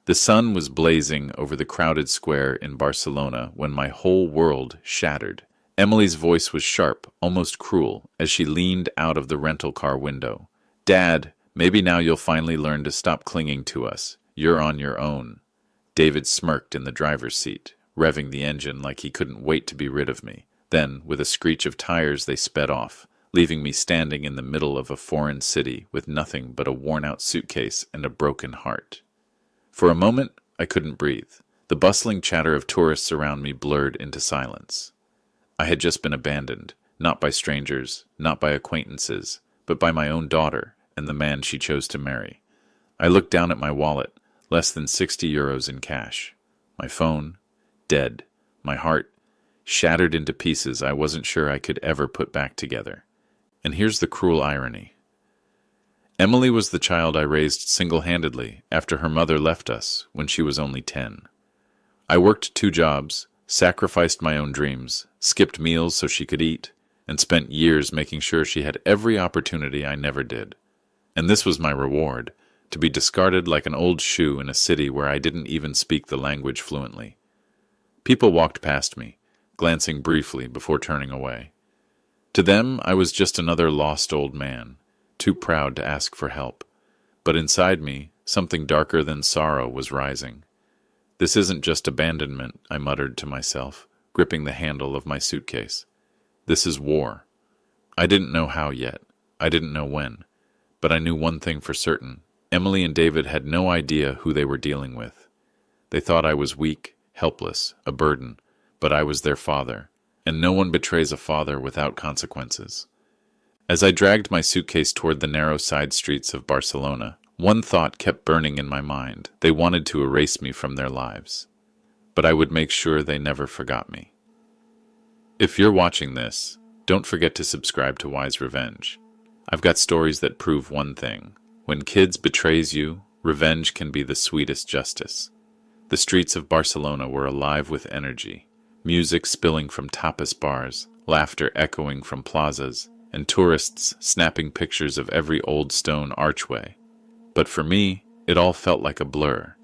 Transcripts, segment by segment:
The sun was blazing over the crowded square in Barcelona when my whole world shattered. Emily's voice was sharp, almost cruel, as she leaned out of the rental car window. "Dad, maybe now you'll finally learn to stop clinging to us. You're on your own." David smirked in the driver's seat, revving the engine like he couldn't wait to be rid of me. Then, with a screech of tires, they sped off, leaving me standing in the middle of a foreign city with nothing but a worn-out suitcase and a broken heart. For a moment, I couldn't breathe. The bustling chatter of tourists around me blurred into silence. I had just been abandoned, not by strangers, not by acquaintances, but by my own daughter and the man she chose to marry. I looked down at my wallet, less than 60 euros in cash. My phone, dead. My heart, shattered into pieces I wasn't sure I could ever put back together. And here's the cruel irony. Emily was the child I raised single-handedly after her mother left us when she was only 10. I worked 2 jobs, sacrificed my own dreams, skipped meals so she could eat, and spent years making sure she had every opportunity I never did. And this was my reward, to be discarded like an old shoe in a city where I didn't even speak the language fluently. People walked past me, glancing briefly before turning away. To them, I was just another lost old man, too proud to ask for help. But inside me, something darker than sorrow was rising. "This isn't just abandonment," I muttered to myself, gripping the handle of my suitcase. "This is war." I didn't know how yet. I didn't know when. But I knew one thing for certain. Emily and David had no idea who they were dealing with. They thought I was weak, helpless, a burden, but I was their father, and no one betrays a father without consequences. As I dragged my suitcase toward the narrow side streets of Barcelona, one thought kept burning in my mind. They wanted to erase me from their lives. But I would make sure they never forgot me. If you're watching this, don't forget to subscribe to Wise Revenge. I've got stories that prove one thing. When kids betrays you, revenge can be the sweetest justice. The streets of Barcelona were alive with energy, music spilling from tapas bars, laughter echoing from plazas, and tourists snapping pictures of every old stone archway. But for me, it all felt like a blur.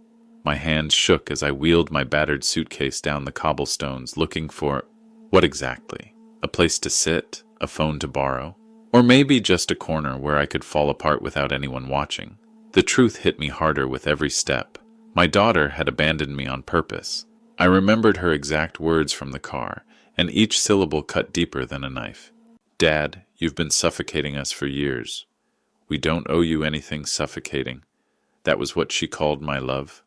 My hands shook as I wheeled my battered suitcase down the cobblestones looking for, what exactly? A place to sit? A phone to borrow? Or maybe just a corner where I could fall apart without anyone watching? The truth hit me harder with every step. My daughter had abandoned me on purpose. I remembered her exact words from the car, and each syllable cut deeper than a knife. "Dad, you've been suffocating us for years." "We don't owe you anything suffocating." That was what she called my love.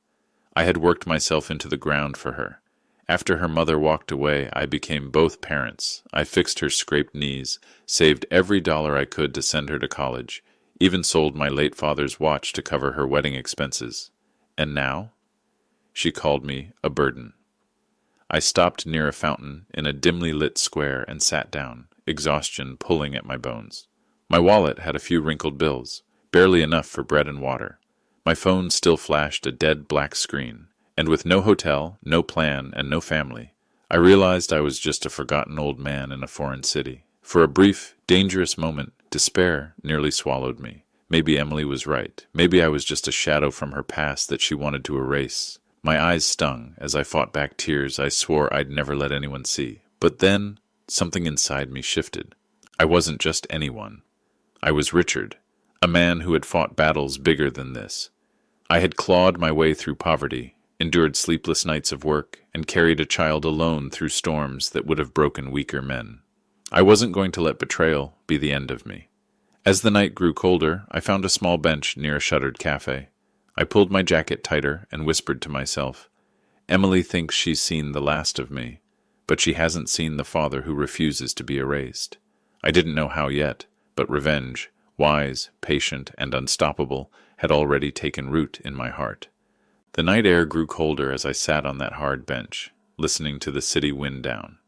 I had worked myself into the ground for her. After her mother walked away, I became both parents. I fixed her scraped knees, saved every dollar I could to send her to college, even sold my late father's watch to cover her wedding expenses. And now? She called me a burden. I stopped near a fountain in a dimly lit square and sat down, exhaustion pulling at my bones. My wallet had a few wrinkled bills, barely enough for bread and water. My phone still flashed a dead black screen, and with no hotel, no plan, and no family, I realized I was just a forgotten old man in a foreign city. For a brief, dangerous moment, despair nearly swallowed me. Maybe Emily was right. Maybe I was just a shadow from her past that she wanted to erase. My eyes stung as I fought back tears I swore I'd never let anyone see. But then, something inside me shifted. I wasn't just anyone. I was Richard, a man who had fought battles bigger than this. I had clawed my way through poverty, endured sleepless nights of work, and carried a child alone through storms that would have broken weaker men. I wasn't going to let betrayal be the end of me. As the night grew colder, I found a small bench near a shuttered cafe. I pulled my jacket tighter and whispered to myself, "Emily thinks she's seen the last of me, but she hasn't seen the father who refuses to be erased." I didn't know how yet, but revenge, wise, patient, and unstoppable, had already taken root in my heart. The night air grew colder as I sat on that hard bench, listening to the city wind down.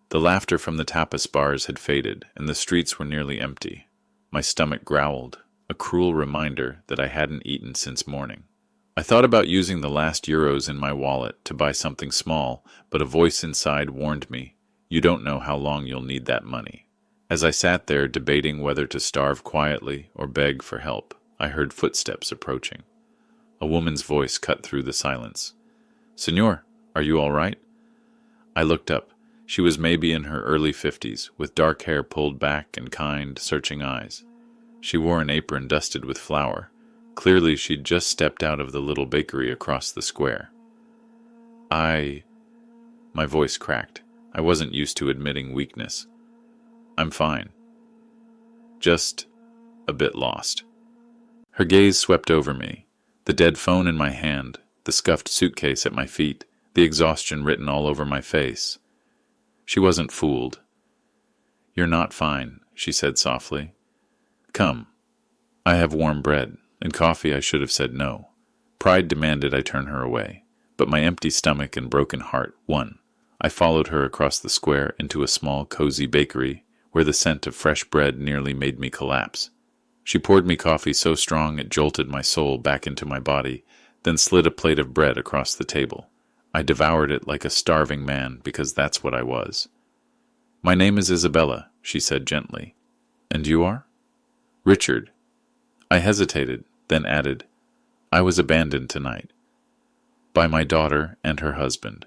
The laughter from the tapas bars had faded, and the streets were nearly empty. My stomach growled, a cruel reminder that I hadn't eaten since morning. I thought about using the last euros in my wallet to buy something small, but a voice inside warned me, "You don't know how long you'll need that money." As I sat there debating whether to starve quietly or beg for help, I heard footsteps approaching. A woman's voice cut through the silence. "Senor, are you all right?" I looked up. She was maybe in her early 50s, with dark hair pulled back and kind, searching eyes. She wore an apron dusted with flour. Clearly she'd just stepped out of the little bakery across the square. My voice cracked. I wasn't used to admitting weakness. "I'm fine. Just a bit lost." Her gaze swept over me. The dead phone in my hand, the scuffed suitcase at my feet, the exhaustion written all over my face. She wasn't fooled. "You're not fine," she said softly. "Come. I have warm bread, and coffee." I should have said no. Pride demanded I turn her away, but my empty stomach and broken heart won. I followed her across the square into a small, cozy bakery where the scent of fresh bread nearly made me collapse. She poured me coffee so strong it jolted my soul back into my body, then slid a plate of bread across the table. I devoured it like a starving man because that's what I was. "My name is Isabella," she said gently. "And you are?" "Richard." I hesitated, then added, "I was abandoned tonight. By my daughter and her husband."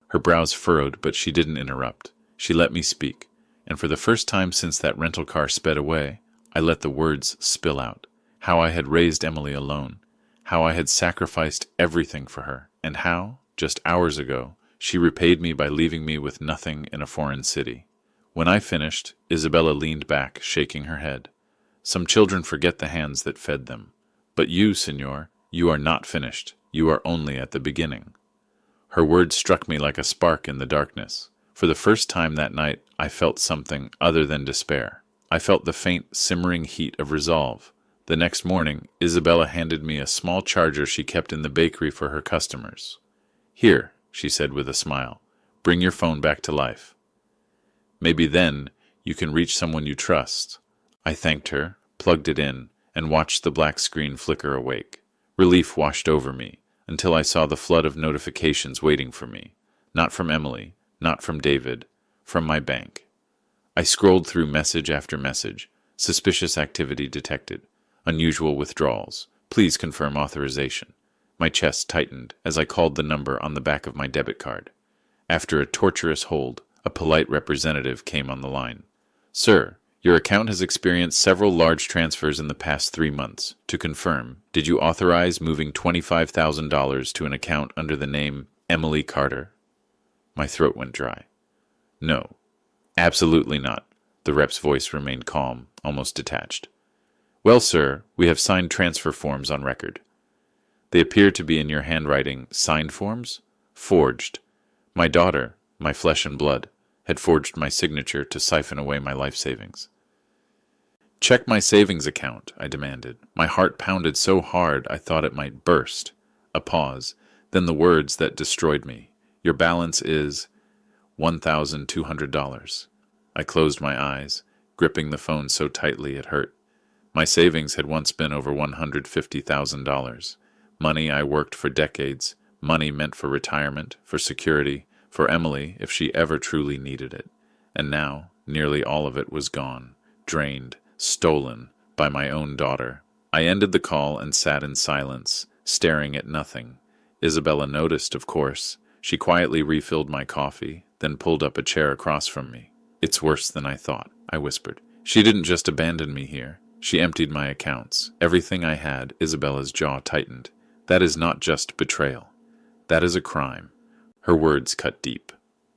Her brows furrowed, but she didn't interrupt. She let me speak, and for the first time since that rental car sped away, I let the words spill out. How I had raised Emily alone, how I had sacrificed everything for her, and how, just hours ago, she repaid me by leaving me with nothing in a foreign city. When I finished, Isabella leaned back, shaking her head. "Some children forget the hands that fed them. But you, Senor, you are not finished. You are only at the beginning." Her words struck me like a spark in the darkness. For the first time that night, I felt something other than despair. I felt the faint, simmering heat of resolve. The next morning, Isabella handed me a small charger she kept in the bakery for her customers. "Here," she said with a smile, "bring your phone back to life. Maybe then you can reach someone you trust." I thanked her, plugged it in, and watched the black screen flicker awake. Relief washed over me, until I saw the flood of notifications waiting for me. Not from Emily, not from David, from my bank. I scrolled through message after message. Suspicious activity detected. Unusual withdrawals. Please confirm authorization. My chest tightened as I called the number on the back of my debit card. After a torturous hold, a polite representative came on the line. "Sir, your account has experienced several large transfers in the past 3 months. To confirm, did you authorize moving $25,000 to an account under the name Emily Carter?" My throat went dry. "No, absolutely not." The rep's voice remained calm, almost detached. "Well, sir, we have signed transfer forms on record." "They appear to be in your handwriting. Signed forms?" "Forged. My daughter, my flesh and blood, had forged my signature to siphon away my life savings." "Check my savings account," I demanded. My heart pounded so hard I thought it might burst. A pause, then the words that destroyed me. "Your balance is $1,200. I closed my eyes, gripping the phone so tightly it hurt. My savings had once been over $150,000. Money I worked for decades, money meant for retirement, for security, for Emily if she ever truly needed it. And now, nearly all of it was gone, drained, stolen by my own daughter. I ended the call and sat in silence, staring at nothing. Isabella noticed, of course. She quietly refilled my coffee, then pulled up a chair across from me. "It's worse than I thought," I whispered. "She didn't just abandon me here. She emptied my accounts. Everything I had." Isabella's jaw tightened. "That is not just betrayal. That is a crime." Her words cut deep.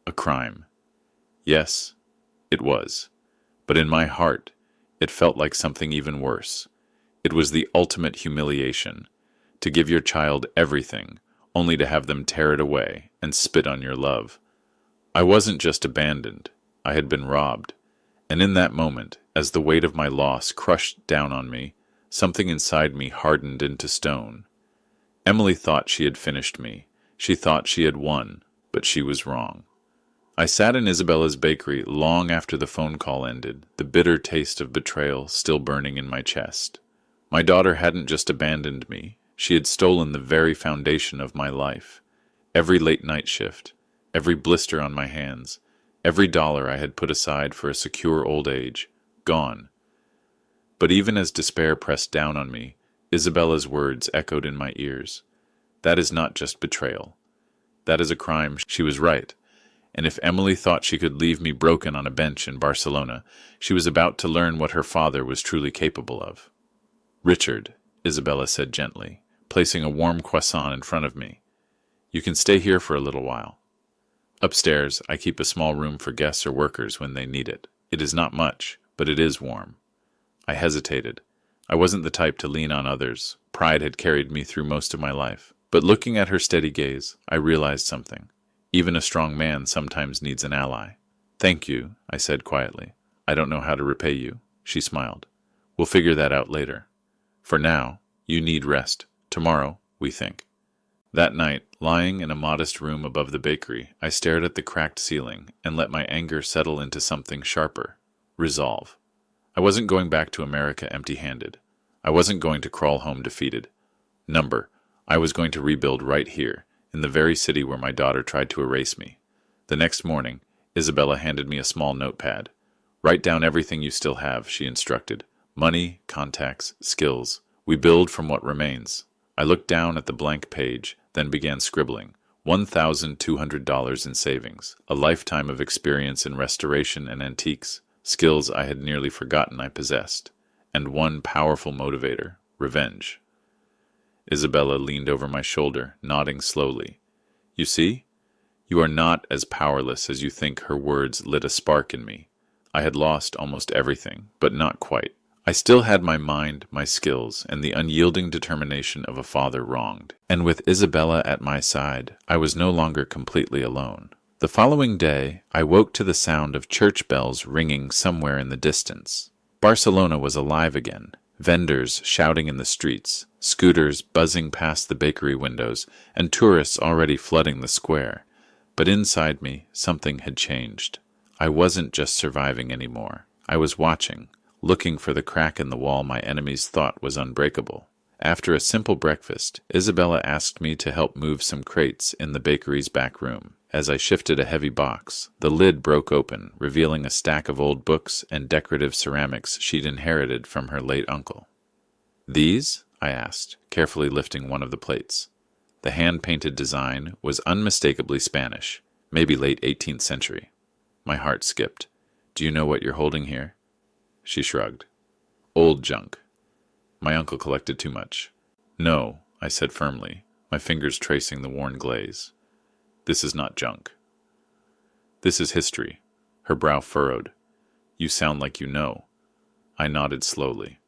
A crime. Yes, it was. But in my heart, it felt like something even worse. It was the ultimate humiliation. To give your child everything, only to have them tear it away and spit on your love. I wasn't just abandoned. I had been robbed. And in that moment, as the weight of my loss crushed down on me, something inside me hardened into stone. Emily thought she had finished me. She thought she had won, but she was wrong. I sat in Isabella's bakery long after the phone call ended, the bitter taste of betrayal still burning in my chest. My daughter hadn't just abandoned me. She had stolen the very foundation of my life. Every late night shift, every blister on my hands, every dollar I had put aside for a secure old age, gone. But even as despair pressed down on me, Isabella's words echoed in my ears. That is not just betrayal. That is a crime. She was right. And if Emily thought she could leave me broken on a bench in Barcelona, she was about to learn what her father was truly capable of. Richard, Isabella said gently, placing a warm croissant in front of me. You can stay here for a little while. Upstairs, I keep a small room for guests or workers when they need it. It is not much, but it is warm. I hesitated. I wasn't the type to lean on others. Pride had carried me through most of my life. But looking at her steady gaze, I realized something. Even a strong man sometimes needs an ally. Thank you, I said quietly. I don't know how to repay you. She smiled. We'll figure that out later. For now, you need rest. Tomorrow, we think. That night, lying in a modest room above the bakery, I stared at the cracked ceiling and let my anger settle into something sharper. Resolve. I wasn't going back to America empty-handed. I wasn't going to crawl home defeated. I was going to rebuild right here, in the very city where my daughter tried to erase me. The next morning, Isabella handed me a small notepad. Write down everything you still have, she instructed. Money, contacts, skills. We build from what remains. I looked down at the blank page, then began scribbling. $1,200 in savings, a lifetime of experience in restoration and antiques, skills I had nearly forgotten I possessed, and one powerful motivator, revenge. Isabella leaned over my shoulder, nodding slowly. You see? You are not as powerless as you think. Her words lit a spark in me. I had lost almost everything, but not quite. I still had my mind, my skills, and the unyielding determination of a father wronged. And with Isabella at my side, I was no longer completely alone. The following day, I woke to the sound of church bells ringing somewhere in the distance. Barcelona was alive again. Vendors shouting in the streets, scooters buzzing past the bakery windows, and tourists already flooding the square. But inside me, something had changed. I wasn't just surviving anymore. I was watching, looking for the crack in the wall my enemies thought was unbreakable. After a simple breakfast, Isabella asked me to help move some crates in the bakery's back room. As I shifted a heavy box, the lid broke open, revealing a stack of old books and decorative ceramics she'd inherited from her late uncle. These? I asked, carefully lifting one of the plates. The hand-painted design was unmistakably Spanish, maybe late 18th century. My heart skipped. Do you know what you're holding here? She shrugged. Old junk. My uncle collected too much. No, I said firmly, my fingers tracing the worn glaze. This is not junk. This is history. Her brow furrowed. You sound like you know. I nodded slowly.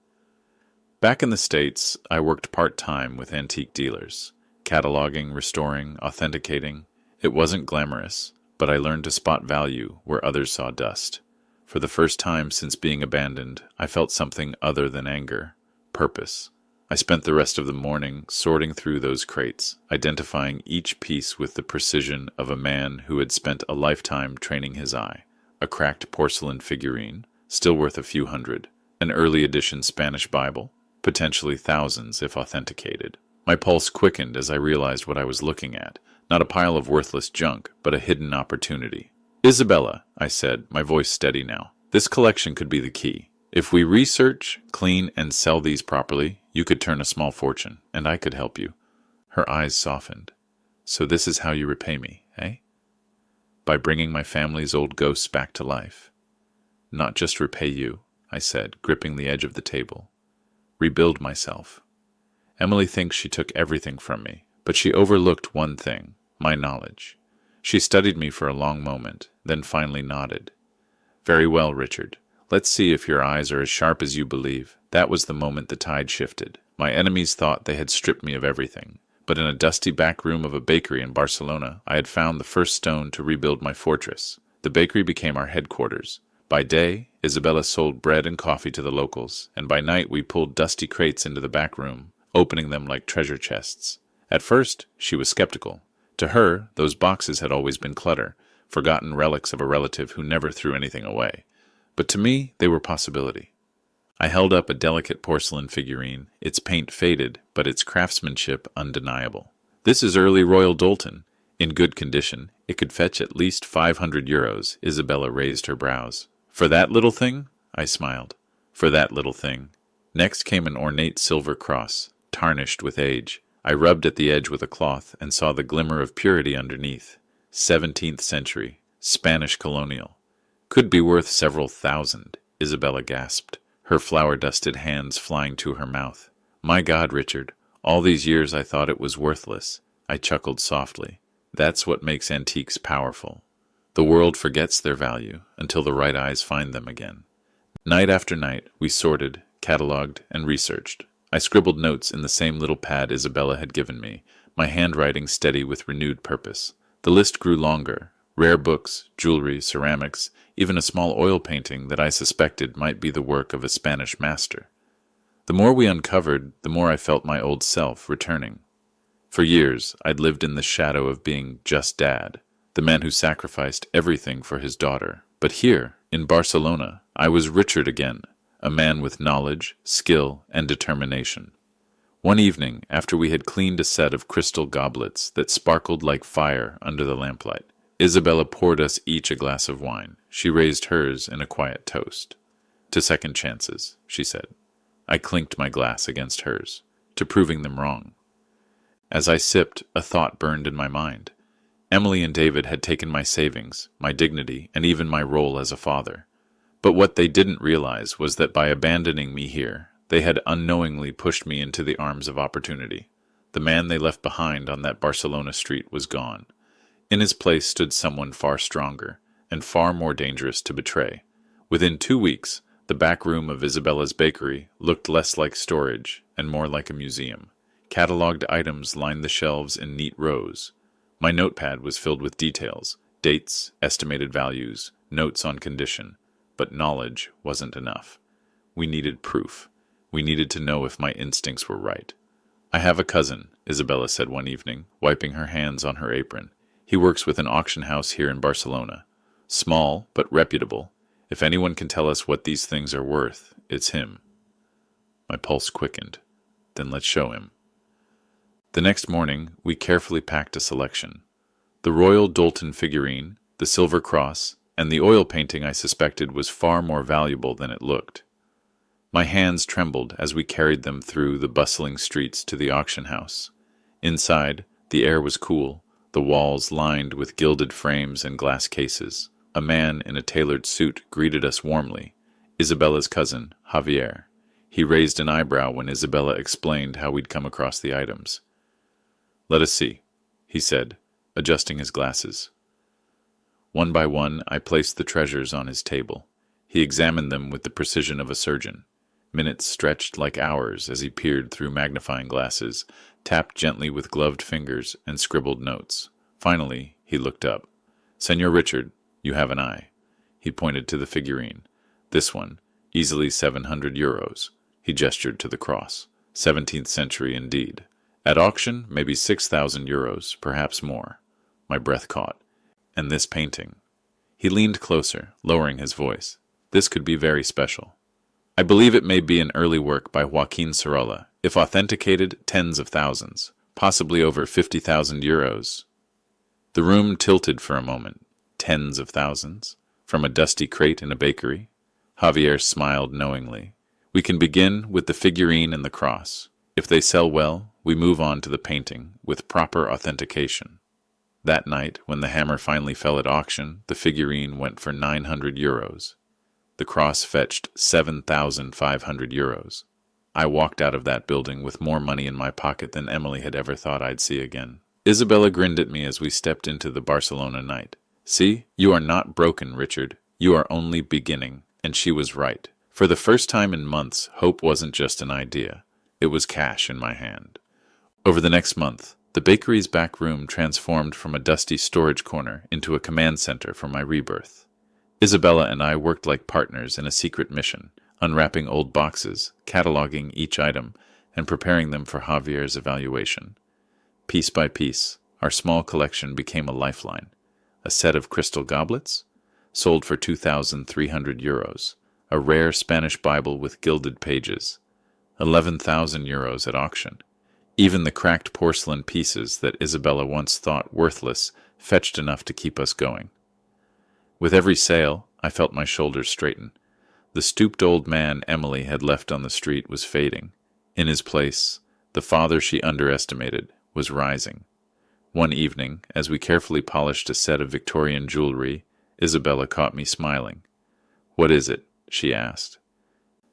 Back in the States, I worked part-time with antique dealers, cataloging, restoring, authenticating. It wasn't glamorous, but I learned to spot value where others saw dust. For the first time since being abandoned, I felt something other than anger, purpose. I spent the rest of the morning sorting through those crates, identifying each piece with the precision of a man who had spent a lifetime training his eye. A cracked porcelain figurine, still worth a few hundred. An early edition Spanish Bible, potentially thousands if authenticated. My pulse quickened as I realized what I was looking at. Not a pile of worthless junk, but a hidden opportunity. Isabella, I said, my voice steady now. This collection could be the key. If we research, clean, and sell these properly, you could turn a small fortune, and I could help you. Her eyes softened. So this is how you repay me, eh? By bringing my family's old ghosts back to life. Not just repay you, I said, gripping the edge of the table. Rebuild myself. Emily thinks she took everything from me, but she overlooked one thing, my knowledge. She studied me for a long moment, then finally nodded. Very well, Richard. Let's see if your eyes are as sharp as you believe. That was the moment the tide shifted. My enemies thought they had stripped me of everything. But in a dusty back room of a bakery in Barcelona, I had found the first stone to rebuild my fortress. The bakery became our headquarters. By day, Isabella sold bread and coffee to the locals, and by night we pulled dusty crates into the back room, opening them like treasure chests. At first, she was skeptical. To her, those boxes had always been clutter, forgotten relics of a relative who never threw anything away. But to me, they were possibility. I held up a delicate porcelain figurine, its paint faded, but its craftsmanship undeniable. This is early Royal Doulton. In good condition, it could fetch at least 500 euros. Isabella raised her brows. For that little thing? I smiled. For that little thing. Next came an ornate silver cross, tarnished with age. I rubbed at the edge with a cloth and saw the glimmer of purity underneath. 17th century, Spanish colonial. Could be worth several thousand, Isabella gasped, her flour-dusted hands flying to her mouth. My God, Richard, all these years I thought it was worthless. I chuckled softly. That's what makes antiques powerful. The world forgets their value until the right eyes find them again. Night after night, we sorted, catalogued, and researched. I scribbled notes in the same little pad Isabella had given me, my handwriting steady with renewed purpose. The list grew longer. Rare books, jewelry, ceramics, even a small oil painting that I suspected might be the work of a Spanish master. The more we uncovered, the more I felt my old self returning. For years, I'd lived in the shadow of being just Dad, the man who sacrificed everything for his daughter. But here, in Barcelona, I was Richard again, a man with knowledge, skill, and determination. One evening, after we had cleaned a set of crystal goblets that sparkled like fire under the lamplight, Isabella poured us each a glass of wine. She raised hers in a quiet toast. To second chances, she said. I clinked my glass against hers, to proving them wrong. As I sipped, a thought burned in my mind. Emily and David had taken my savings, my dignity, and even my role as a father. But what they didn't realize was that by abandoning me here, they had unknowingly pushed me into the arms of opportunity. The man they left behind on that Barcelona street was gone. In his place stood someone far stronger, and far more dangerous to betray. Within 2 weeks, the back room of Isabella's bakery looked less like storage and more like a museum. Catalogued items lined the shelves in neat rows. My notepad was filled with details, dates, estimated values, notes on condition. But knowledge wasn't enough. We needed proof. We needed to know if my instincts were right. I have a cousin, Isabella said one evening, wiping her hands on her apron. He works with an auction house here in Barcelona. Small, but reputable. If anyone can tell us what these things are worth, it's him. My pulse quickened. Then let's show him. The next morning, we carefully packed a selection. The Royal Doulton figurine, the silver cross, and the oil painting I suspected was far more valuable than it looked. My hands trembled as we carried them through the bustling streets to the auction house. Inside, the air was cool, the walls lined with gilded frames and glass cases. A man in a tailored suit greeted us warmly, Isabella's cousin, Javier. He raised an eyebrow when Isabella explained how we'd come across the items. Let us see, he said, adjusting his glasses. One by one, I placed the treasures on his table. He examined them with the precision of a surgeon. Minutes stretched like hours as he peered through magnifying glasses, tapped gently with gloved fingers, and scribbled notes. Finally, he looked up. Senor Richard, you have an eye. He pointed to the figurine. This one, easily 700 euros. He gestured to the cross. 17th century indeed. At auction, maybe 6,000 euros, perhaps more. My breath caught. And this painting. He leaned closer, lowering his voice. This could be very special. I believe it may be an early work by Joaquin Sorolla, if authenticated, tens of thousands, possibly over 50,000 euros. The room tilted for a moment. Tens of thousands? From a dusty crate in a bakery? Javier smiled knowingly. We can begin with the figurine and the cross. If they sell well, we move on to the painting, with proper authentication. That night, when the hammer finally fell at auction, the figurine went for 900 euros. The cross fetched 7,500 euros. I walked out of that building with more money in my pocket than Emily had ever thought I'd see again. Isabella grinned at me as we stepped into the Barcelona night. See, you are not broken, Richard. You are only beginning. And she was right. For the first time in months, hope wasn't just an idea. It was cash in my hand. Over the next month, the bakery's back room transformed from a dusty storage corner into a command center for my rebirth. Isabella and I worked like partners in a secret mission, unwrapping old boxes, cataloging each item, and preparing them for Javier's evaluation. Piece by piece, our small collection became a lifeline. A set of crystal goblets, sold for 2,300 euros, a rare Spanish Bible with gilded pages, 11,000 euros at auction. Even the cracked porcelain pieces that Isabella once thought worthless fetched enough to keep us going. With every sale, I felt my shoulders straighten. The stooped old man Emily had left on the street was fading. In his place, The father she underestimated was rising. One evening, as we carefully polished a set of Victorian jewelry, Isabella caught me smiling. "What is it?" she asked.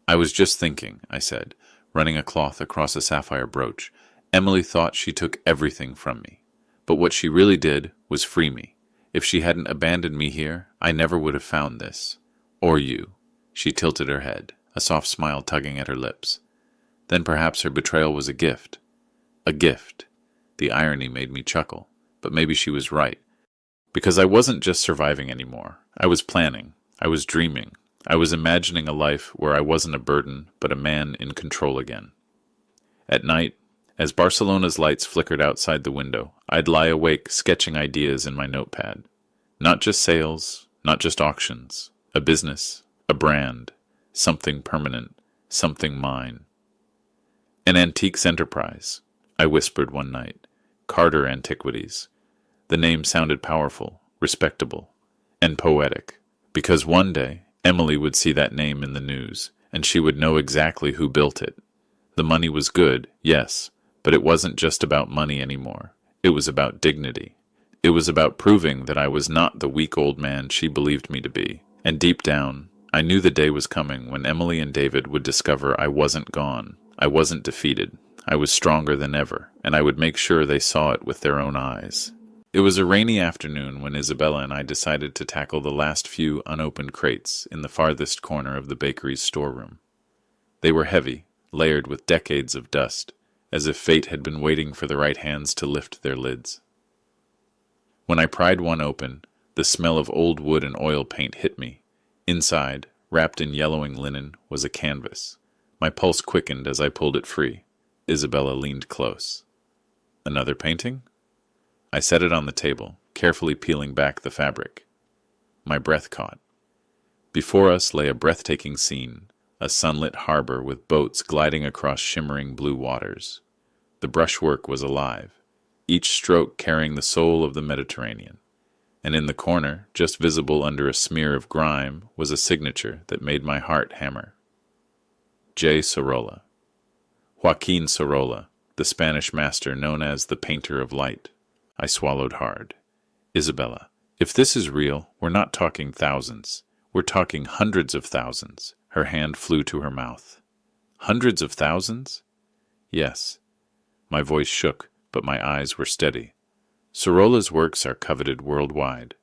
"I was just thinking," I said, running a cloth across a sapphire brooch. "Emily thought she took everything from me. But what she really did was free me. If she hadn't abandoned me here, I never would have found this. Or you." She tilted her head, a soft smile tugging at her lips. Then perhaps her betrayal was a gift. A gift. The irony made me chuckle, but maybe she was right. Because I wasn't just surviving anymore. I was planning. I was dreaming. I was imagining a life where I wasn't a burden, but a man in control again. At night, as Barcelona's lights flickered outside the window, I'd lie awake sketching ideas in my notepad. Not just sales, not just auctions. A business, a brand, something permanent, something mine. An antiques enterprise, I whispered one night. Carter Antiquities. The name sounded powerful, respectable, and poetic, because one day Emily would see that name in the news, and she would know exactly who built it. The money was good, yes, but it wasn't just about money anymore. It was about dignity. It was about proving that I was not the weak old man she believed me to be. And deep down, I knew the day was coming when Emily and David would discover I wasn't gone. I wasn't defeated. I was stronger than ever, and I would make sure they saw it with their own eyes. It was a rainy afternoon when Isabella and I decided to tackle the last few unopened crates in the farthest corner of the bakery's storeroom. They were heavy, layered with decades of dust, as if fate had been waiting for the right hands to lift their lids. When I pried one open, the smell of old wood and oil paint hit me. Inside, wrapped in yellowing linen, was a canvas. My pulse quickened as I pulled it free. Isabella leaned close. "Another painting?" I set it on the table, carefully peeling back the fabric. My breath caught. Before us lay a breathtaking scene, a sunlit harbor with boats gliding across shimmering blue waters. The brushwork was alive, each stroke carrying the soul of the Mediterranean. And in the corner, just visible under a smear of grime, was a signature that made my heart hammer. J. Sorolla. Joaquin Sorolla, the Spanish master known as the Painter of Light. I swallowed hard. "Isabella, if this is real, we're not talking thousands. We're talking hundreds of thousands." Her hand flew to her mouth. "Hundreds of thousands?" "Yes." My voice shook, but my eyes were steady. Sorolla's works are coveted worldwide.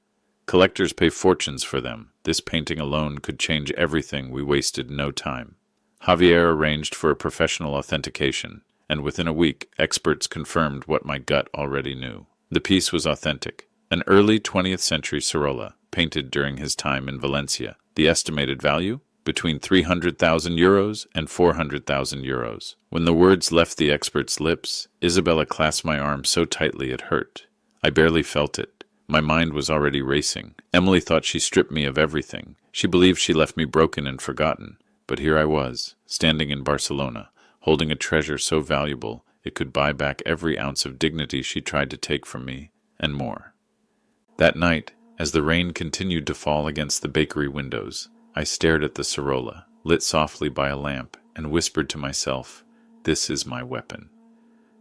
Collectors pay fortunes for them. This painting alone could change everything. We wasted no time. Javier arranged for a professional authentication, and within a week, experts confirmed what my gut already knew. The piece was authentic, an early 20th century Sorolla, painted during his time in Valencia. The estimated value? Between 300,000 euros and 400,000 euros. When the words left the expert's lips, Isabella clasped my arm so tightly it hurt. I barely felt it. My mind was already racing. Emily thought she stripped me of everything. She believed she left me broken and forgotten. But here I was, standing in Barcelona, holding a treasure so valuable it could buy back every ounce of dignity she tried to take from me, and more. That night, as the rain continued to fall against the bakery windows, I stared at the Sorolla, lit softly by a lamp, and whispered to myself, "This is my weapon.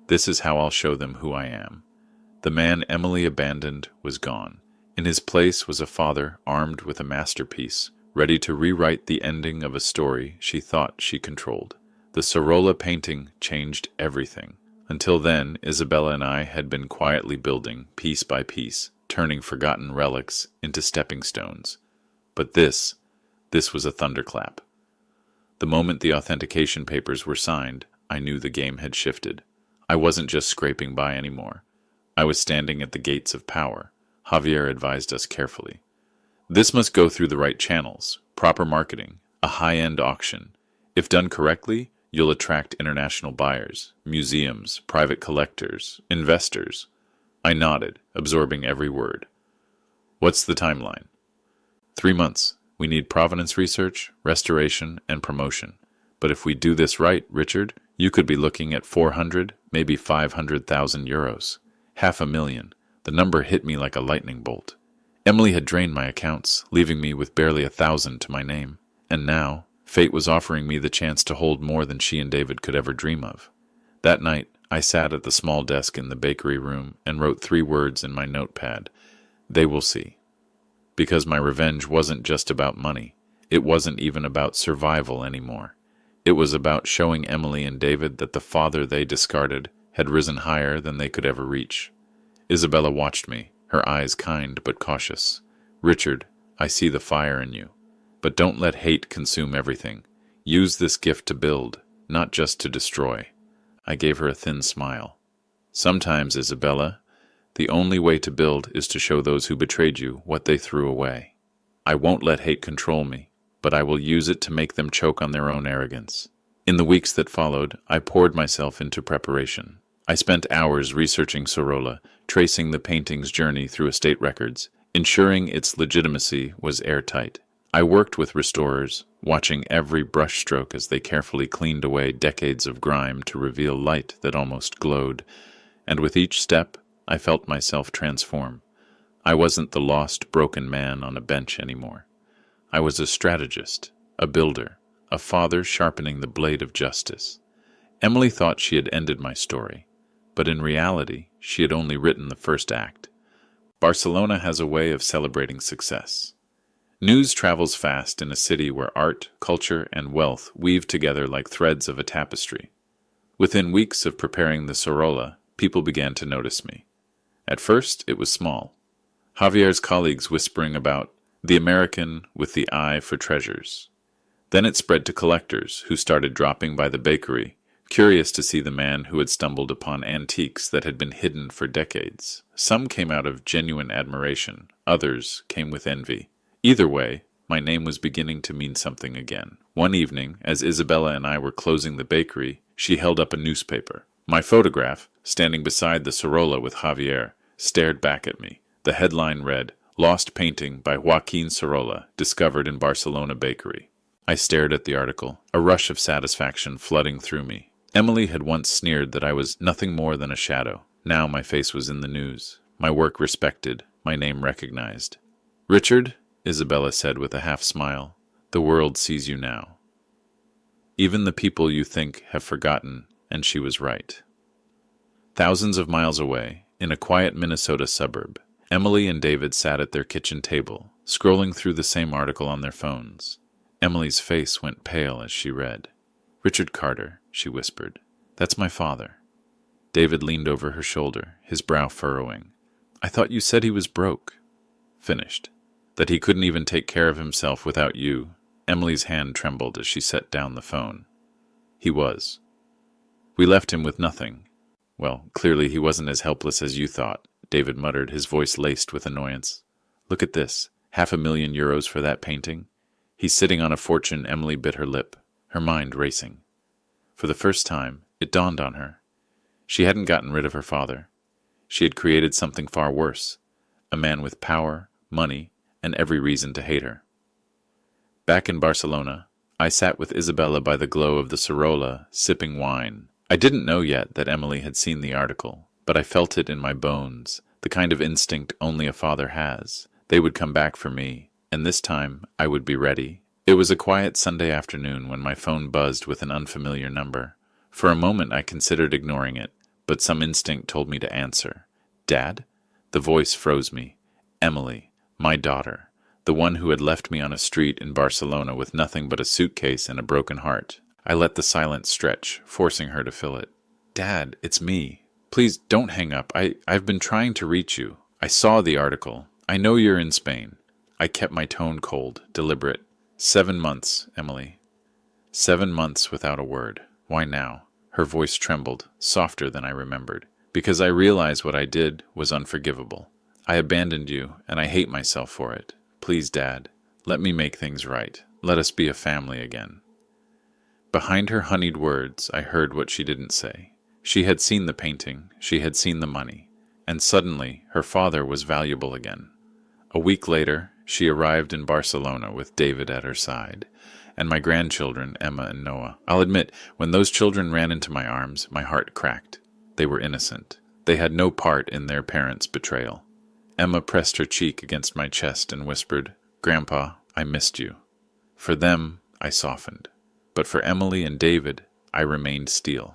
This is how I'll show them who I am." The man Emily abandoned was gone. In his place was a father armed with a masterpiece, ready to rewrite the ending of a story she thought she controlled. The Sorolla painting changed everything. Until then, Isabella and I had been quietly building, piece by piece, turning forgotten relics into stepping stones. But this was a thunderclap. The moment the authentication papers were signed, I knew the game had shifted. I wasn't just scraping by anymore. I was standing at the gates of power. Javier advised us carefully. This must go through the right channels, proper marketing, a high-end auction. If done correctly, you'll attract international buyers, museums, private collectors, investors. I nodded, absorbing every word. "What's the timeline?" 3 months. We need provenance research, restoration, and promotion. But if we do this right, Richard, you could be looking at 400, maybe 500,000 euros. 500,000. The number hit me like a lightning bolt. Emily had drained my accounts, leaving me with barely 1,000 to my name. And now, fate was offering me the chance to hold more than she and David could ever dream of. That night, I sat at the small desk in the bakery room and wrote 3 words in my notepad. They will see. Because my revenge wasn't just about money. It wasn't even about survival anymore. It was about showing Emily and David that the father they discarded had risen higher than they could ever reach. Isabella watched me, her eyes kind but cautious. "Richard, I see the fire in you. But don't let hate consume everything. Use this gift to build, not just to destroy." I gave her a thin smile. "Sometimes, Isabella, the only way to build is to show those who betrayed you what they threw away. I won't let hate control me, but I will use it to make them choke on their own arrogance." In the weeks that followed, I poured myself into preparation. I spent hours researching Sorolla, tracing the painting's journey through estate records, ensuring its legitimacy was airtight. I worked with restorers, watching every brushstroke as they carefully cleaned away decades of grime to reveal light that almost glowed, and with each step, I felt myself transform. I wasn't the lost, broken man on a bench anymore. I was a strategist, a builder, a father sharpening the blade of justice. Emily thought she had ended my story, but in reality, she had only written the first act. Barcelona has a way of celebrating success. News travels fast in a city where art, culture, and wealth weave together like threads of a tapestry. Within weeks of preparing the Sorolla, people began to notice me. At first, it was small. Javier's colleagues whispering about the American with the eye for treasures. Then it spread to collectors who started dropping by the bakery, curious to see the man who had stumbled upon antiques that had been hidden for decades. Some came out of genuine admiration, others came with envy. Either way, my name was beginning to mean something again. One evening, as Isabella and I were closing the bakery, she held up a newspaper. My photograph, standing beside the Sorolla with Javier, stared back at me. The headline read, "Lost Painting by Joaquin Sorolla, discovered in Barcelona bakery." I stared at the article, a rush of satisfaction flooding through me. Emily had once sneered that I was nothing more than a shadow. Now my face was in the news, my work respected, my name recognized. "Richard," Isabella said with a half-smile, "the world sees you now. Even the people you think have forgotten," and she was right. Thousands of miles away, in a quiet Minnesota suburb, Emily and David sat at their kitchen table, scrolling through the same article on their phones. Emily's face went pale as she read. "Richard Carter," she whispered. "That's my father." David leaned over her shoulder, his brow furrowing. "I thought you said he was broke." Finished. "That he couldn't even take care of himself without you." Emily's hand trembled as she set down the phone. "He was. We left him with nothing." "Well, clearly he wasn't as helpless as you thought," David muttered, his voice laced with annoyance. "Look at this. €500,000 for that painting. He's sitting on a fortune." Emily bit her lip, her mind racing. For the first time, it dawned on her. She hadn't gotten rid of her father. She had created something far worse, a man with power, money, and every reason to hate her. Back in Barcelona, I sat with Isabella by the glow of the Sorolla, sipping wine. I didn't know yet that Emily had seen the article, but I felt it in my bones, the kind of instinct only a father has. They would come back for me, and this time I would be ready. It was a quiet Sunday afternoon when my phone buzzed with an unfamiliar number. For a moment I considered ignoring it, but some instinct told me to answer. "Dad?" The voice froze me. Emily, my daughter, the one who had left me on a street in Barcelona with nothing but a suitcase and a broken heart. I let the silence stretch, forcing her to fill it. "Dad, it's me. Please don't hang up. I've been trying to reach you. I saw the article. I know you're in Spain." I kept my tone cold, deliberate. 7 months, Emily. 7 months without a word. Why now? Her voice trembled, softer than I remembered. Because I realized what I did was unforgivable. I abandoned you, and I hate myself for it. Please, Dad, let me make things right. Let us be a family again. Behind her honeyed words, I heard what she didn't say. She had seen the painting, she had seen the money, and suddenly her father was valuable again. A week later, she arrived in Barcelona with David at her side, and my grandchildren, Emma and Noah. I'll admit, when those children ran into my arms, my heart cracked. They were innocent. They had no part in their parents' betrayal. Emma pressed her cheek against my chest and whispered, "Grandpa, I missed you." For them, I softened. But for Emily and David, I remained steel.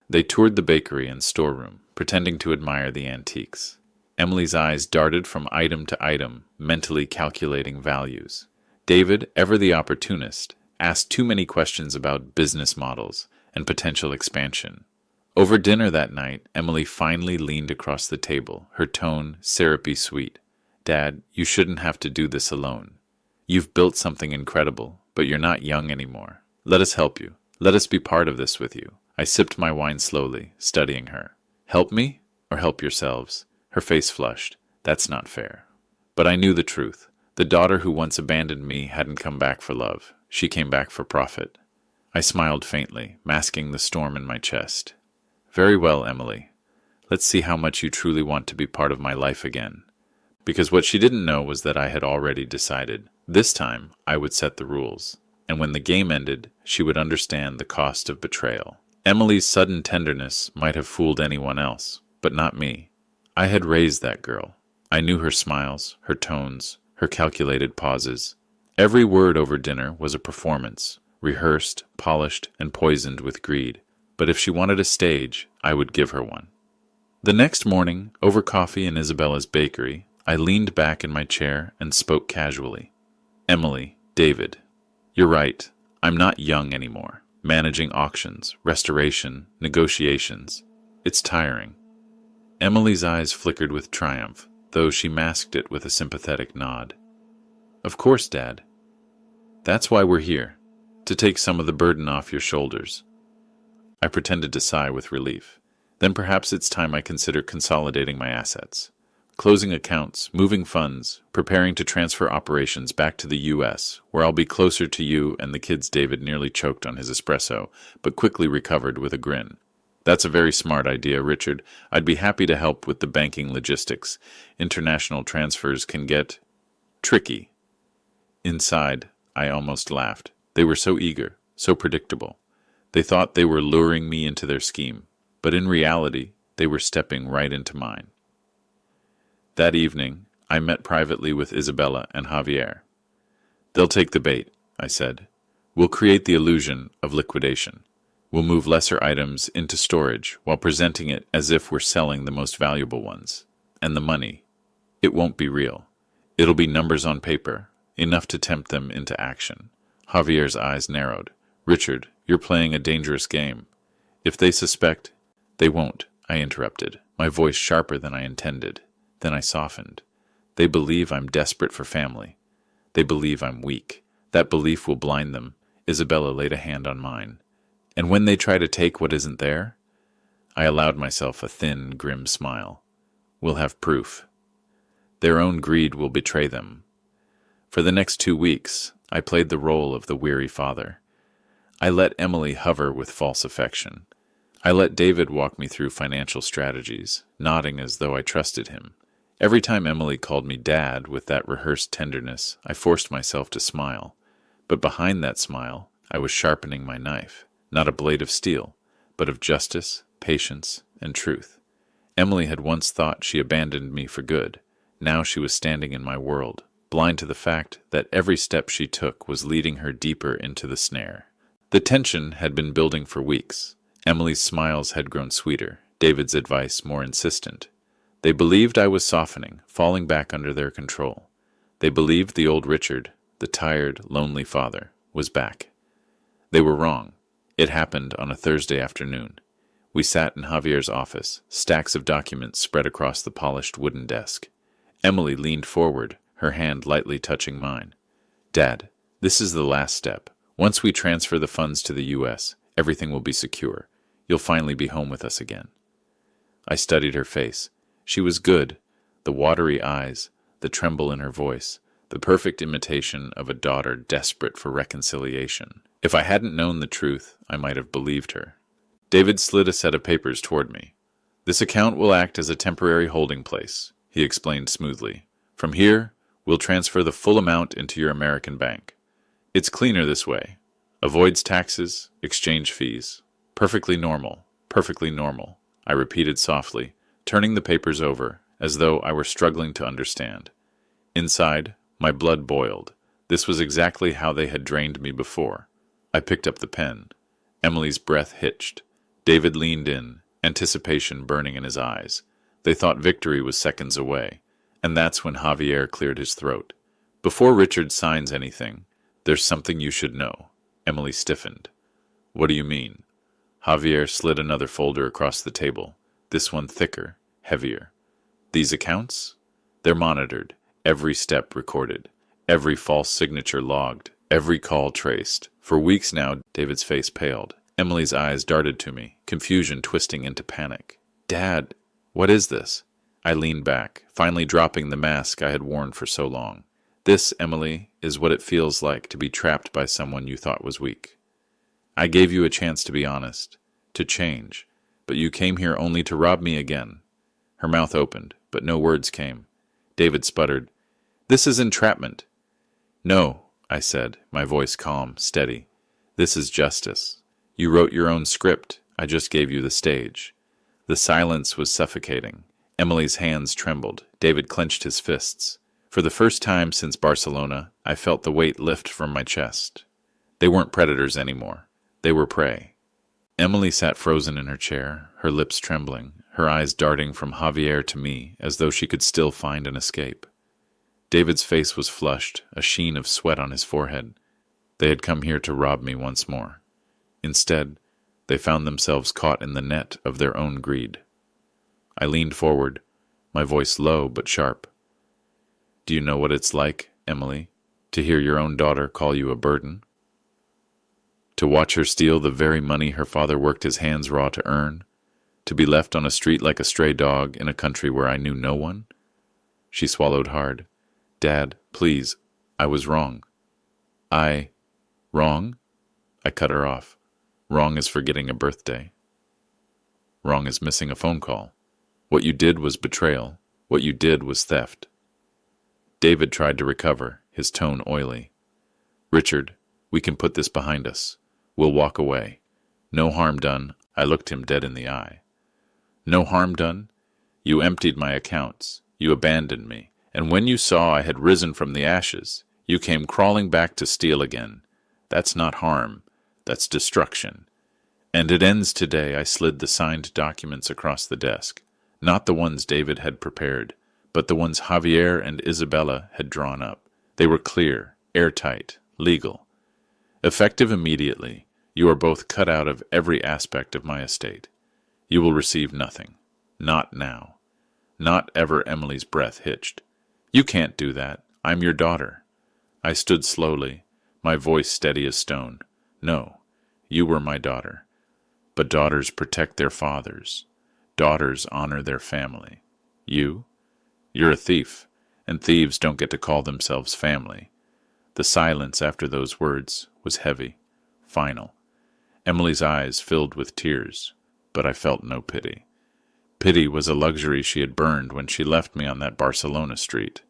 They toured the bakery and storeroom, pretending to admire the antiques. Emily's eyes darted from item to item, mentally calculating values. David, ever the opportunist, asked too many questions about business models and potential expansion. Over dinner that night, Emily finally leaned across the table, her tone syrupy sweet. "Dad, you shouldn't have to do this alone. You've built something incredible, but you're not young anymore. Let us help you. Let us be part of this with you." I sipped my wine slowly, studying her. "Help me, or help yourselves?" Her face flushed. "That's not fair." But I knew the truth. The daughter who once abandoned me hadn't come back for love. She came back for profit. I smiled faintly, masking the storm in my chest. "Very well, Emily. Let's see how much you truly want to be part of my life again." Because what she didn't know was that I had already decided. This time, I would set the rules. And when the game ended, she would understand the cost of betrayal. Emily's sudden tenderness might have fooled anyone else, but not me. I had raised that girl. I knew her smiles, her tones, her calculated pauses. Every word over dinner was a performance, rehearsed, polished, and poisoned with greed. But if she wanted a stage, I would give her one. The next morning, over coffee in Isabella's bakery, I leaned back in my chair and spoke casually. "Emily, David, you're right. I'm not young anymore. Managing auctions, restoration, negotiations. It's tiring." Emily's eyes flickered with triumph, though she masked it with a sympathetic nod. "Of course, Dad. That's why we're here, to take some of the burden off your shoulders." I pretended to sigh with relief. Then perhaps it's time I consider consolidating my assets. Closing accounts, moving funds, preparing to transfer operations back to the U.S., where I'll be closer to you and the kids. David nearly choked on his espresso, but quickly recovered with a grin. "That's a very smart idea, Richard. I'd be happy to help with the banking logistics. International transfers can get tricky." Inside, I almost laughed. They were so eager, so predictable. They thought they were luring me into their scheme, but in reality, they were stepping right into mine. That evening, I met privately with Isabella and Javier. "They'll take the bait," I said. "We'll create the illusion of liquidation. We'll move lesser items into storage while presenting it as if we're selling the most valuable ones. And the money, it won't be real. It'll be numbers on paper, enough to tempt them into action." Javier's eyes narrowed. "Richard, you're playing a dangerous game. If they suspect—" "They won't," I interrupted, my voice sharper than I intended. Then I softened. "They believe I'm desperate for family. They believe I'm weak. That belief will blind them." Isabella laid a hand on mine. "And when they try to take what isn't there?" I allowed myself a thin, grim smile. "We'll have proof. Their own greed will betray them." For the next 2 weeks, I played the role of the weary father. I let Emily hover with false affection. I let David walk me through financial strategies, nodding as though I trusted him. Every time Emily called me Dad with that rehearsed tenderness, I forced myself to smile. But behind that smile, I was sharpening my knife, not a blade of steel, but of justice, patience, and truth. Emily had once thought she abandoned me for good. Now she was standing in my world, blind to the fact that every step she took was leading her deeper into the snare. The tension had been building for weeks. Emily's smiles had grown sweeter, David's advice more insistent. They believed I was softening, falling back under their control. They believed the old Richard, the tired, lonely father, was back. They were wrong. It happened on a Thursday afternoon. We sat in Javier's office, stacks of documents spread across the polished wooden desk. Emily leaned forward, her hand lightly touching mine. "Dad, this is the last step. Once we transfer the funds to the U.S., everything will be secure. You'll finally be home with us again." I studied her face. She was good, the watery eyes, the tremble in her voice, the perfect imitation of a daughter desperate for reconciliation. If I hadn't known the truth, I might have believed her. David slid a set of papers toward me. "This account will act as a temporary holding place," he explained smoothly. "From here, we'll transfer the full amount into your American bank. It's cleaner this way. Avoids taxes, exchange fees. Perfectly normal, I repeated softly, turning the papers over, as though I were struggling to understand. Inside, my blood boiled. This was exactly how they had drained me before. I picked up the pen. Emily's breath hitched. David leaned in, anticipation burning in his eyes. They thought victory was seconds away, and that's when Javier cleared his throat. Before Richard signs anything, there's something you should know. Emily stiffened. What do you mean? Javier slid another folder across the table, this one thicker, heavier. These accounts? They're monitored, every step recorded, every false signature logged, every call traced. For weeks now, David's face paled. Emily's eyes darted to me, confusion twisting into panic. Dad, what is this? I leaned back, finally dropping the mask I had worn for so long. This, Emily, is what it feels like to be trapped by someone you thought was weak. I gave you a chance to be honest, to change, but you came here only to rob me again. Her mouth opened, but no words came. David sputtered, This is entrapment. No, I said, my voice calm, steady. This is justice. You wrote your own script. I just gave you the stage. The silence was suffocating. Emily's hands trembled. David clenched his fists. For the first time since Barcelona, I felt the weight lift from my chest. They weren't predators anymore. They were prey. Emily sat frozen in her chair, her lips trembling, her eyes darting from Javier to me as though she could still find an escape. David's face was flushed, a sheen of sweat on his forehead. They had come here to rob me once more. Instead, they found themselves caught in the net of their own greed. I leaned forward, my voice low but sharp. Do you know what it's like, Emily, to hear your own daughter call you a burden? To watch her steal the very money her father worked his hands raw to earn? To be left on a street like a stray dog in a country where I knew no one? She swallowed hard. Dad, please, I was wrong. Wrong? I cut her off. Wrong is forgetting a birthday. Wrong is missing a phone call. What you did was betrayal. What you did was theft. David tried to recover, his tone oily. Richard, we can put this behind us. We'll walk away. No harm done. I looked him dead in the eye. No harm done? You emptied my accounts. You abandoned me. And when you saw I had risen from the ashes, you came crawling back to steal again. That's not harm. That's destruction. And it ends today. I slid the signed documents across the desk. Not the ones David had prepared, but the ones Javier and Isabella had drawn up. They were clear, airtight, legal. Effective immediately, you are both cut out of every aspect of my estate. You will receive nothing. Not now. Not ever. Emily's breath hitched. You can't do that. I'm your daughter. I stood slowly, my voice steady as stone. No, you were my daughter. But daughters protect their fathers. Daughters honor their family. You're a thief, and thieves don't get to call themselves family. The silence after those words was heavy, final. Emily's eyes filled with tears, but I felt no pity. Pity was a luxury she had burned when she left me on that Barcelona street.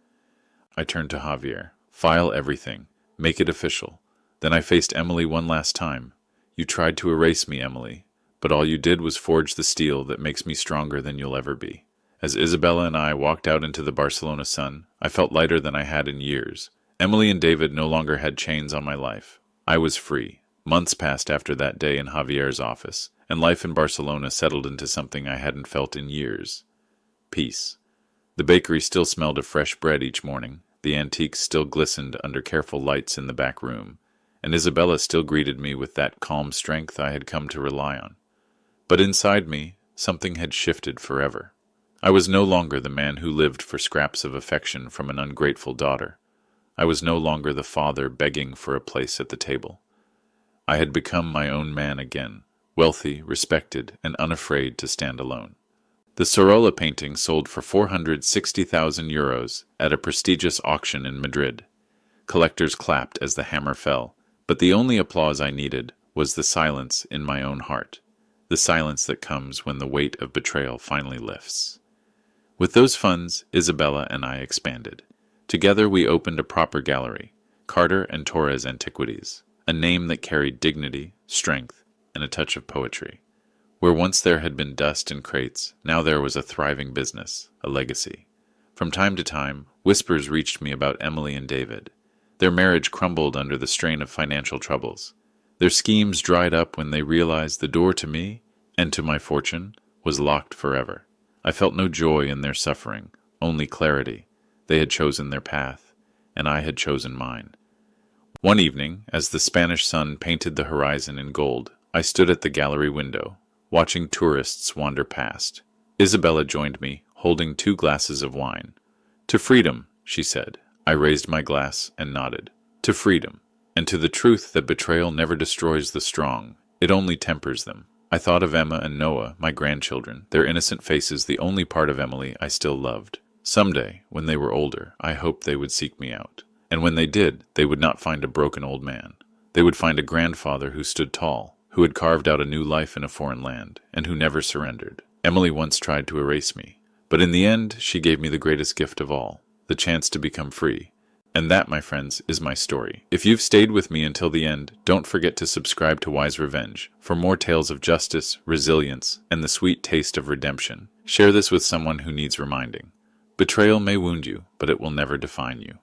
I turned to Javier. File everything. Make it official. Then I faced Emily one last time. You tried to erase me, Emily, but all you did was forge the steel that makes me stronger than you'll ever be. As Isabella and I walked out into the Barcelona sun, I felt lighter than I had in years. Emily and David no longer had chains on my life. I was free. Months passed after that day in Javier's office, and life in Barcelona settled into something I hadn't felt in years. Peace. The bakery still smelled of fresh bread each morning. The antiques still glistened under careful lights in the back room, and Isabella still greeted me with that calm strength I had come to rely on. But inside me, something had shifted forever. I was no longer the man who lived for scraps of affection from an ungrateful daughter. I was no longer the father begging for a place at the table. I had become my own man again, wealthy, respected, and unafraid to stand alone. The Sorolla painting sold for 460,000 euros at a prestigious auction in Madrid. Collectors clapped as the hammer fell, but the only applause I needed was the silence in my own heart, the silence that comes when the weight of betrayal finally lifts. With those funds, Isabella and I expanded. Together we opened a proper gallery, Carter and Torres Antiquities, a name that carried dignity, strength, and a touch of poetry. Where once there had been dust and crates, now there was a thriving business, a legacy. From time to time, whispers reached me about Emily and David. Their marriage crumbled under the strain of financial troubles. Their schemes dried up when they realized the door to me, and to my fortune, was locked forever. I felt no joy in their suffering, only clarity. They had chosen their path, and I had chosen mine. One evening, as the Spanish sun painted the horizon in gold, I stood at the gallery window, watching tourists wander past. Isabella joined me, holding 2 glasses of wine. "To freedom," she said. I raised my glass and nodded. "To freedom, and to the truth that betrayal never destroys the strong, it only tempers them." I thought of Emma and Noah, my grandchildren, their innocent faces the only part of Emily I still loved. Someday, when they were older, I hoped they would seek me out. And when they did, they would not find a broken old man. They would find a grandfather who stood tall, who had carved out a new life in a foreign land, and who never surrendered. Emily once tried to erase me, but in the end she gave me the greatest gift of all, the chance to become free. And that, my friends, is my story. If you've stayed with me until the end, don't forget to subscribe to Wise Revenge for more tales of justice, resilience, and the sweet taste of redemption. Share this with someone who needs reminding. Betrayal may wound you, but it will never define you.